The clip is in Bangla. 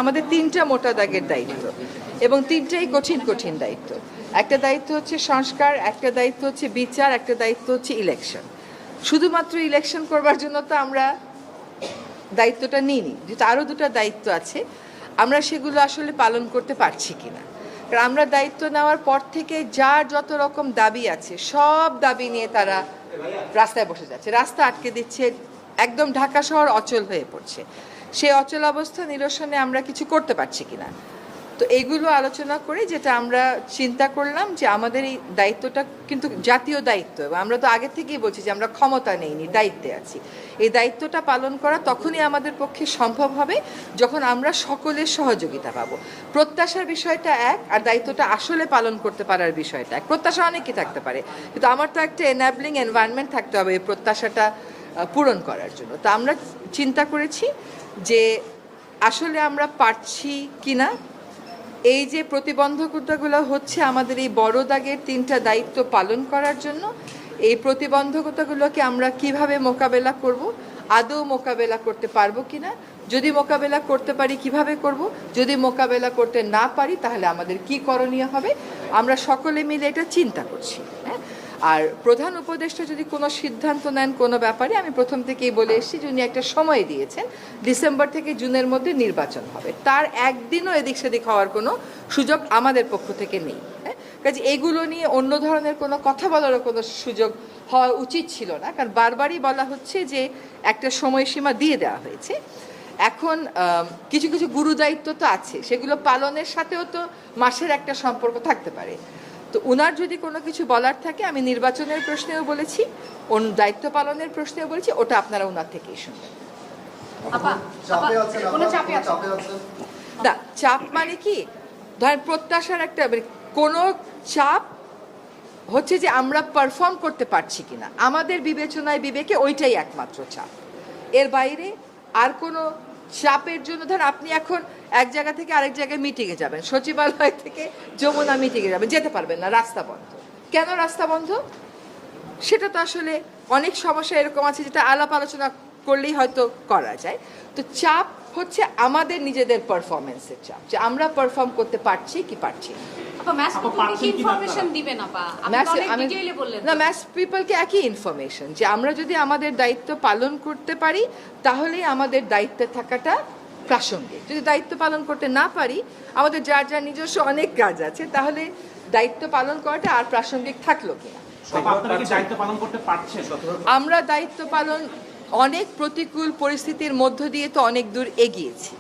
আমাদের তিনটা মোটা দাগের দায়িত্ব এবং তিনটাই কঠিন কঠিন দায়িত্ব। একটা দায়িত্ব হচ্ছে সংস্কার, একটা দায়িত্ব হচ্ছে বিচার, একটা দায়িত্ব হচ্ছে ইলেকশন। শুধুমাত্র ইলেকশন করবার জন্য তো আমরা দায়িত্বটা নিইনি, যেটা আরও দুটো দায়িত্ব আছে, আমরা সেগুলো আসলে পালন করতে পারছি কিনা। কারণ আমরা দায়িত্ব নেওয়ার পর থেকে যার যত রকম দাবি আছে সব দাবি নিয়ে তারা রাস্তায় বসে যাচ্ছে, রাস্তা আটকে দিচ্ছে, একদম ঢাকা শহর অচল হয়ে পড়ছে। সেই অচল অবস্থা নিরসনে আমরা কিছু করতে পারছি কিনা। তো এইগুলো আলোচনা করে যেটা আমরা চিন্তা করলাম যে আমাদের এই দায়িত্বটা কিন্তু জাতীয় দায়িত্ব, এবং আমরা তো আগে থেকেই বলছি যে আমরা ক্ষমতা নেইনি, দায়িত্বে আছি। এই দায়িত্বটা পালন করা তখনই আমাদের পক্ষে সম্ভব হবে যখন আমরা সকলের সহযোগিতা পাবো। প্রত্যাশার বিষয়টা এক, আর দায়িত্বটা আসলে পালন করতে পারার বিষয়টা এক। প্রত্যাশা অনেকই থাকতে পারে, কিন্তু আমার তো একটা এনাবলিং এনভায়রনমেন্ট থাকতে হবে এই প্রত্যাশাটা পূরণ করার জন্য। তো আমরা চিন্তা করেছি যে আসলে আমরা পারছি কিনা, এই যে প্রতিবন্ধকতাগুলো হচ্ছে আমাদের এই বড় দাগের তিনটা দায়িত্ব পালন করার জন্য, এই প্রতিবন্ধকতাগুলোকে আমরা কিভাবে মোকাবেলা করব, আদৌ মোকাবেলা করতে পারবো কিনা, যদি মোকাবেলা করতে পারি কিভাবে করব, যদি মোকাবেলা করতে না পারি তাহলে আমাদের কি করণীয় হবে, আমরা সকলে মিলে এটা চিন্তা করছি। হ্যাঁ, আর প্রধান উপদেষ্টা যদি কোনো সিদ্ধান্ত নেন কোনো ব্যাপারে, আমি প্রথম থেকেই বলে এসেছি যে উনি একটা সময় দিয়েছেন, ডিসেম্বর থেকে জুনের মধ্যে নির্বাচন হবে, তার একদিনও এদিক সেদিক হওয়ার কোনো সুযোগ আমাদের পক্ষ থেকে নেই। হ্যাঁ, কাজে এগুলো নিয়ে অন্য ধরনের কোনো কথা বলারও কোনো সুযোগ হওয়া উচিত ছিল না, কারণ বারবারই বলা হচ্ছে যে একটা সময়সীমা দিয়ে দেওয়া হয়েছে। এখন কিছু কিছু গুরু দায়িত্ব তো আছে, সেগুলো পালনের সাথেও তো মাসের একটা সম্পর্ক থাকতে পারে। তো ওনার যদি কোনো কিছু বলার থাকে, আমি নির্বাচনের প্রশ্নেও বলেছি, দায়িত্ব পালনের প্রশ্নেও বলেছি, ওটা আপনারা ওনার থেকেই শুনবেন। না, চাপ মানে কি, ধরেন প্রত্যাশার একটা কোনো চাপ হচ্ছে যে আমরা পারফর্ম করতে পারছি কিনা, আমাদের বিবেচনায় বিবেকে ওইটাই একমাত্র চাপ। এর বাইরে আর কোনো চাপের জন্য, ধর আপনি এখন এক জায়গা থেকে আরেক জায়গায় মিটিংয়ে যাবেন, সচিবালয় থেকে যমুনা মিটিংয়ে যাবেন, যেতে পারবেন না, রাস্তা বন্ধ। কেন রাস্তা বন্ধ? সেটা তো আসলে অনেক সমস্যা এরকম আছে যেটা আলাপ আলোচনা করলেই হয়তো করা যায়। তো চাপ হচ্ছে আমাদের নিজেদের পারফরমেন্সের চাপ, যে আমরা পারফর্ম করতে পারছি কি পারছি না। ম্যাস পিপলকে একই ইনফরমেশন, যে আমরা যদি আমাদের দায়িত্ব পালন করতে পারি তাহলেই আমাদের দায়িত্বে থাকাটা প্রাসঙ্গিক। যদি দায়িত্ব পালন করতে না পারি, আমাদের যার যার নিজস্ব অনেক কাজ আছে, তাহলে দায়িত্ব পালন করাটা আর প্রাসঙ্গিক থাকলো কিনা। আমরা দায়িত্ব পালন অনেক প্রতিকূল পরিস্থিতির মধ্য দিয়ে তো অনেক দূর এগিয়েছি।